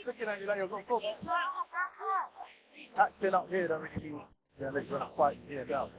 looking at you like you're going to go. Acting up here don't really mean unless you're going to fight here down.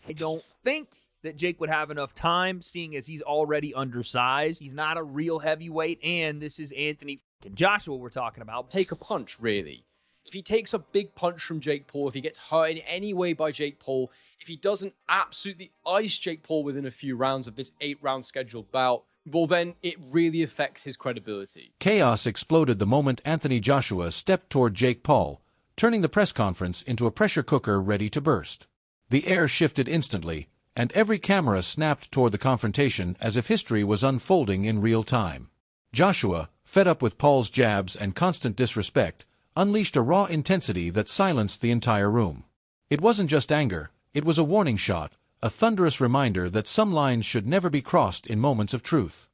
I don't think that Jake would have enough time, seeing as he's already undersized. He's not a real heavyweight, and this is Anthony Joshua we're talking about. Take a punch, really. If he takes a big punch from Jake Paul, if he gets hurt in any way by Jake Paul, if he doesn't absolutely ice Jake Paul within a few rounds of this 8-round scheduled bout, well, then it really affects his credibility. Chaos exploded the moment Anthony Joshua stepped toward Jake Paul, turning the press conference into a pressure cooker ready to burst. The air shifted instantly, and every camera snapped toward the confrontation as if history was unfolding in real time. Joshua, fed up with Paul's jabs and constant disrespect, unleashed a raw intensity that silenced the entire room. It wasn't just anger, it was a warning shot, a thunderous reminder that some lines should never be crossed in moments of truth.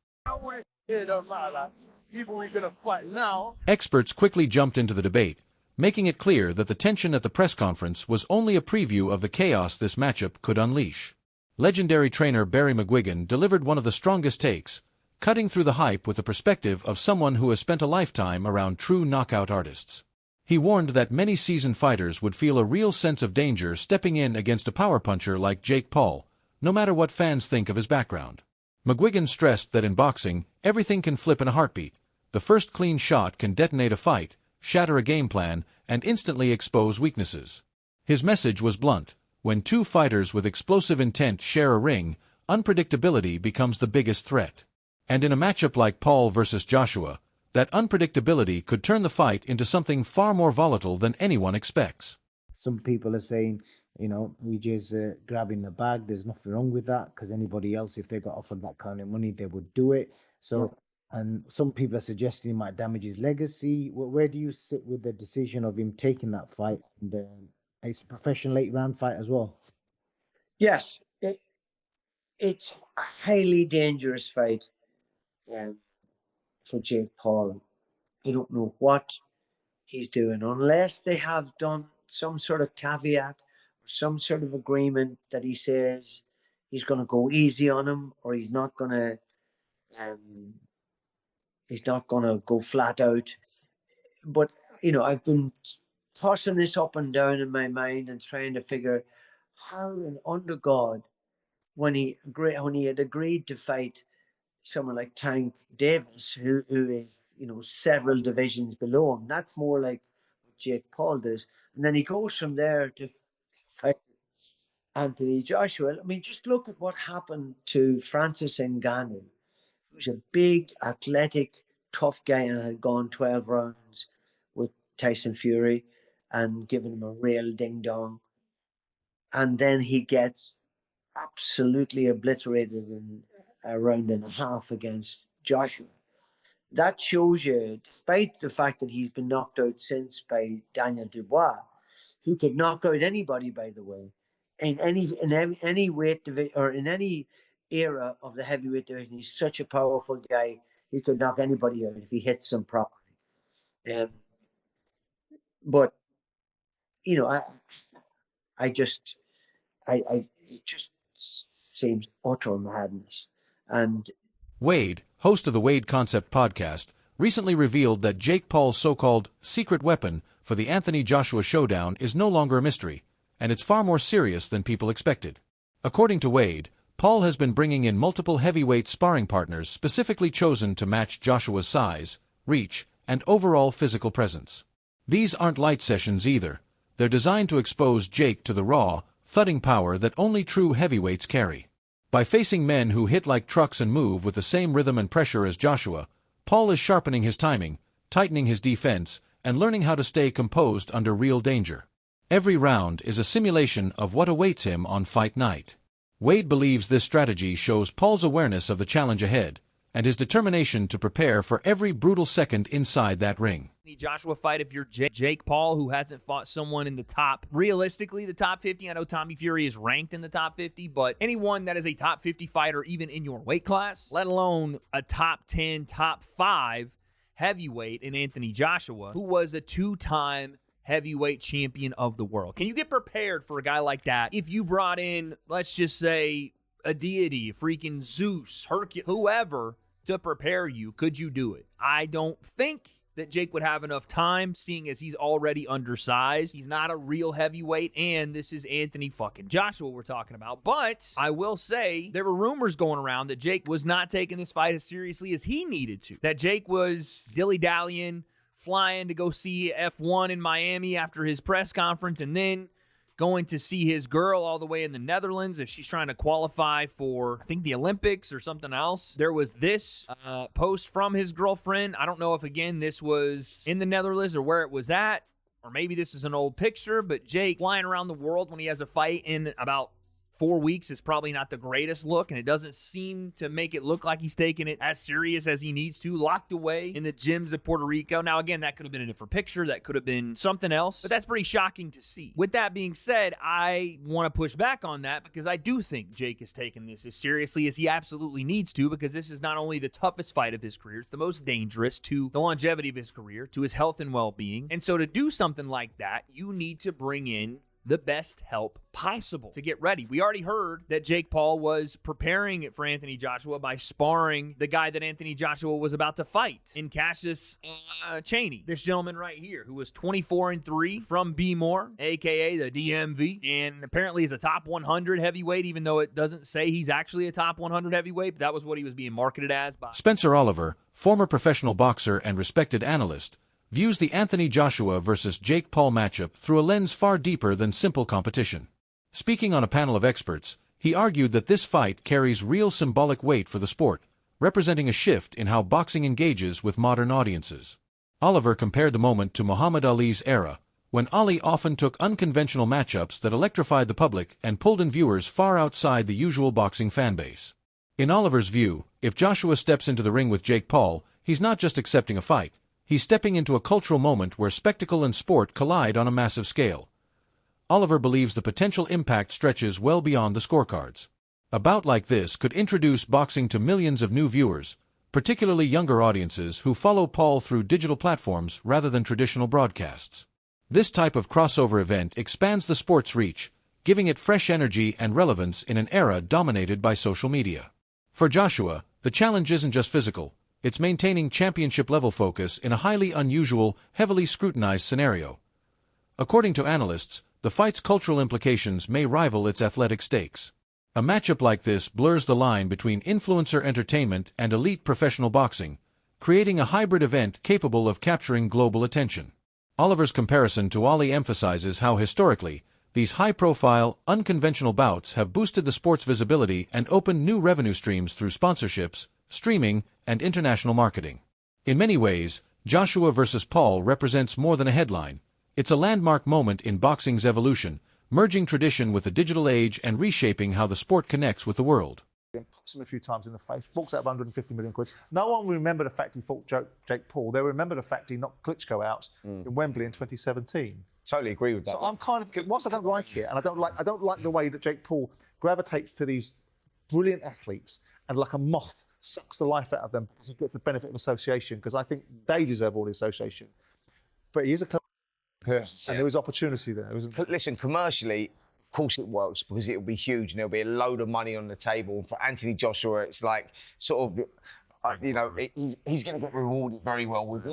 Experts quickly jumped into the debate, making it clear that the tension at the press conference was only a preview of the chaos this matchup could unleash. Legendary trainer Barry McGuigan delivered one of the strongest takes, cutting through the hype with the perspective of someone who has spent a lifetime around true knockout artists. He warned that many seasoned fighters would feel a real sense of danger stepping in against a power puncher like Jake Paul, no matter what fans think of his background. McGuigan stressed that in boxing, everything can flip in a heartbeat. The first clean shot can detonate a fight, shatter a game plan, and instantly expose weaknesses. His message was blunt. When two fighters with explosive intent share a ring, unpredictability becomes the biggest threat. And in a matchup like Paul versus Joshua, that unpredictability could turn the fight into something far more volatile than anyone expects. Some people are saying, we just grabbing the bag. There's nothing wrong with that because anybody else, if they got offered that kind of money, they would do it. So, and some people are suggesting he might damage his legacy. Where do you sit with the decision of him taking that fight? And it's a professional 8-round fight as well. Yes, it's a highly dangerous fight for Jake Paul. I don't know what he's doing unless they have done some sort of caveat or some sort of agreement that he says he's going to go easy on him or he's not going to go flat out. But I've been tossing this up and down in my mind and trying to figure how under God, when he had agreed to fight someone like Tank Davies, who is several divisions below him. That's more like what Jake Paul does. And then he goes from there to fight Anthony Joshua. I mean, just look at what happened to Francis Ngannou, who's a big, athletic, tough guy and had gone 12 rounds with Tyson Fury and given him a real ding-dong. And then he gets absolutely obliterated in a round and a half against Joshua. That shows you, despite the fact that he's been knocked out since by Daniel Dubois, who could knock out anybody, by the way, in any weight division or in any era of the heavyweight division. He's such a powerful guy; he could knock anybody out if he hits them properly. But it just seems utter madness. And Wade, host of the Wade Concept podcast, recently revealed that Jake Paul's so-called secret weapon for the Anthony Joshua showdown is no longer a mystery, and it's far more serious than people expected. According to Wade, Paul has been bringing in multiple heavyweight sparring partners specifically chosen to match Joshua's size, reach, and overall physical presence. These aren't light sessions either. They're designed to expose Jake to the raw, thudding power that only true heavyweights carry. By facing men who hit like trucks and move with the same rhythm and pressure as Joshua, Paul is sharpening his timing, tightening his defense, and learning how to stay composed under real danger. Every round is a simulation of what awaits him on fight night. Wade believes this strategy shows Paul's awareness of the challenge ahead, and his determination to prepare for every brutal second inside that ring. The Joshua fight, if you're Jake Paul, who hasn't fought someone in the top, realistically, the top 50. I know Tommy Fury is ranked in the top 50, but anyone that is a top 50 fighter, even in your weight class, let alone a top 10, top 5 heavyweight in Anthony Joshua, who was a 2-time heavyweight champion of the world. Can you get prepared for a guy like that if you brought in, let's just say, a deity, freaking Zeus, Hercules, whoever, to prepare you? Could you do it? I don't think that Jake would have enough time, seeing as he's already undersized. He's not a real heavyweight, and this is Anthony fucking Joshua we're talking about. But I will say there were rumors going around that Jake was not taking this fight as seriously as he needed to. That Jake was dilly-dallying, flying to go see F1 in Miami after his press conference, and then going to see his girl all the way in the Netherlands if she's trying to qualify for, I think, the Olympics or something else. There was this post from his girlfriend. I don't know if, again, this was in the Netherlands or where it was at, or maybe this is an old picture, but Jake flying around the world when he has a fight in about 4 weeks is probably not the greatest look, and it doesn't seem to make it look like he's taking it as serious as he needs to, locked away in the gyms of Puerto Rico. Now, again, that could have been a different picture. That could have been something else, but that's pretty shocking to see. With that being said, I want to push back on that because I do think Jake is taking this as seriously as he absolutely needs to, because this is not only the toughest fight of his career, it's the most dangerous to the longevity of his career, to his health and well-being. And so to do something like that, you need to bring in the best help possible to get ready. We already heard that Jake Paul was preparing for Anthony Joshua by sparring the guy that Anthony Joshua was about to fight in Cassius Chaney. This gentleman right here, who was 24-3 from B-More, a.k.a. the DMV, and apparently is a top 100 heavyweight, even though it doesn't say he's actually a top 100 heavyweight, but that was what he was being marketed as by Spencer Oliver, former professional boxer and respected analyst, views the Anthony Joshua versus Jake Paul matchup through a lens far deeper than simple competition. Speaking on a panel of experts, he argued that this fight carries real symbolic weight for the sport, representing a shift in how boxing engages with modern audiences. Oliver compared the moment to Muhammad Ali's era, when Ali often took unconventional matchups that electrified the public and pulled in viewers far outside the usual boxing fanbase. In Oliver's view, if Joshua steps into the ring with Jake Paul, he's not just accepting a fight. He's stepping into a cultural moment where spectacle and sport collide on a massive scale. Oliver believes the potential impact stretches well beyond the scorecards. A bout like this could introduce boxing to millions of new viewers, particularly younger audiences who follow Paul through digital platforms rather than traditional broadcasts. This type of crossover event expands the sport's reach, giving it fresh energy and relevance in an era dominated by social media. For Joshua, the challenge isn't just physical. It's maintaining championship-level focus in a highly unusual, heavily scrutinized scenario. According to analysts, the fight's cultural implications may rival its athletic stakes. A matchup like this blurs the line between influencer entertainment and elite professional boxing, creating a hybrid event capable of capturing global attention. Oliver's comparison to Ali emphasizes how historically, these high-profile, unconventional bouts have boosted the sport's visibility and opened new revenue streams through sponsorships, streaming, and international marketing. In many ways, Joshua versus Paul represents more than a headline. It's a landmark moment in boxing's evolution, merging tradition with the digital age and reshaping how the sport connects with the world. Pops him a few times in the face, forks out 150 million quid. No one will remember the fact he fought Jake Paul. They'll remember the fact he knocked Klitschko out in Wembley in 2017. Totally agree with that. So I'm kind of, whilst I don't like it, and I don't like the way that Jake Paul gravitates to these brilliant athletes and like a moth sucks the life out of them because he gets the benefit of association, because I think they deserve all the association. But he is a and there is opportunity there, isn't there? Listen, commercially, of course it works because it'll be huge and there'll be a load of money on the table. For Anthony Joshua, it's like sort of, you know, he's going to get rewarded very well with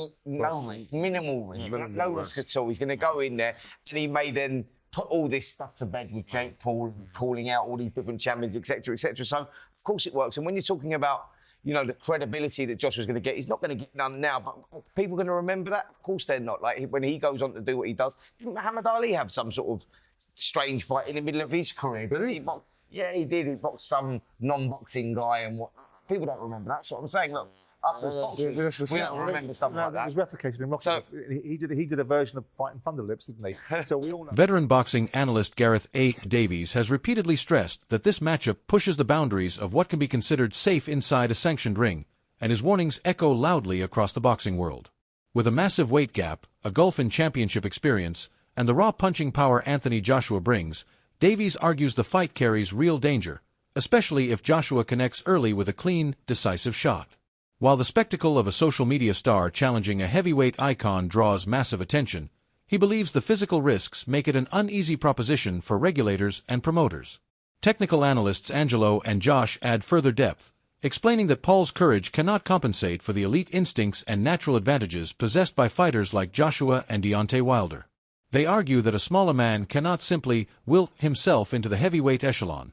minimal risk, no risk at all. He's going to go in there and he may then put all this stuff to bed with Jake Paul, calling out all these different champions, etc., etc. So, of course it works. And when you're talking about, you know, the credibility that Joshua's going to get, he's not going to get none now, but people are going to remember that? Of course they're not. Like, when he goes on to do what he does, didn't Muhammad Ali have some sort of strange fight in the middle of his career? Didn't he? Yeah, he did. He boxed some non-boxing guy and what. People don't remember that. That's what I'm saying. Look, us as boxers, we don't remember something like that. It was replicated in Rocky. So, he did a version of fighting Thunderlips, didn't he? So we all know. Veteran boxing analyst Gareth Davies has repeatedly stressed that this matchup pushes the boundaries of what can be considered safe inside a sanctioned ring, and his warnings echo loudly across the boxing world. With a massive weight gap, a gulf in championship experience, and the raw punching power Anthony Joshua brings, Davies argues the fight carries real danger, especially if Joshua connects early with a clean, decisive shot. While the spectacle of a social media star challenging a heavyweight icon draws massive attention, he believes the physical risks make it an uneasy proposition for regulators and promoters. Technical analysts Angelo and Josh add further depth, explaining that Paul's courage cannot compensate for the elite instincts and natural advantages possessed by fighters like Joshua and Deontay Wilder. They argue that a smaller man cannot simply will himself into the heavyweight echelon.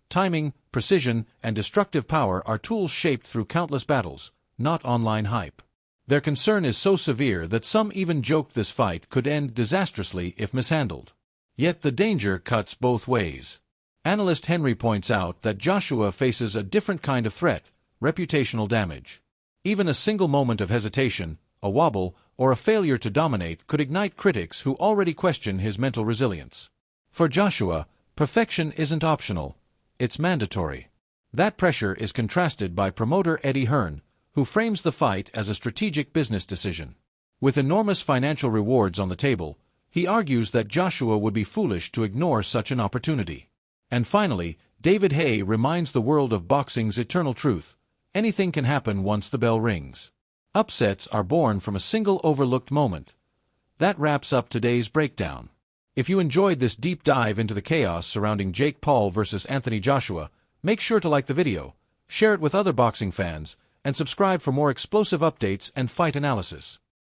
Timing, precision, and destructive power are tools shaped through countless battles, not online hype. Their concern is so severe that some even joked this fight could end disastrously if mishandled. Yet the danger cuts both ways. Analyst Henry points out that Joshua faces a different kind of threat, reputational damage. Even a single moment of hesitation, a wobble, or a failure to dominate could ignite critics who already question his mental resilience. For Joshua, perfection isn't optional, it's mandatory. That pressure is contrasted by promoter Eddie Hearn, who frames the fight as a strategic business decision. With enormous financial rewards on the table, he argues that Joshua would be foolish to ignore such an opportunity. And finally, David Haye reminds the world of boxing's eternal truth: anything can happen once the bell rings. Upsets are born from a single overlooked moment. That wraps up today's breakdown. If you enjoyed this deep dive into the chaos surrounding Jake Paul versus Anthony Joshua, make sure to like the video, share it with other boxing fans, and subscribe for more explosive updates and fight analysis.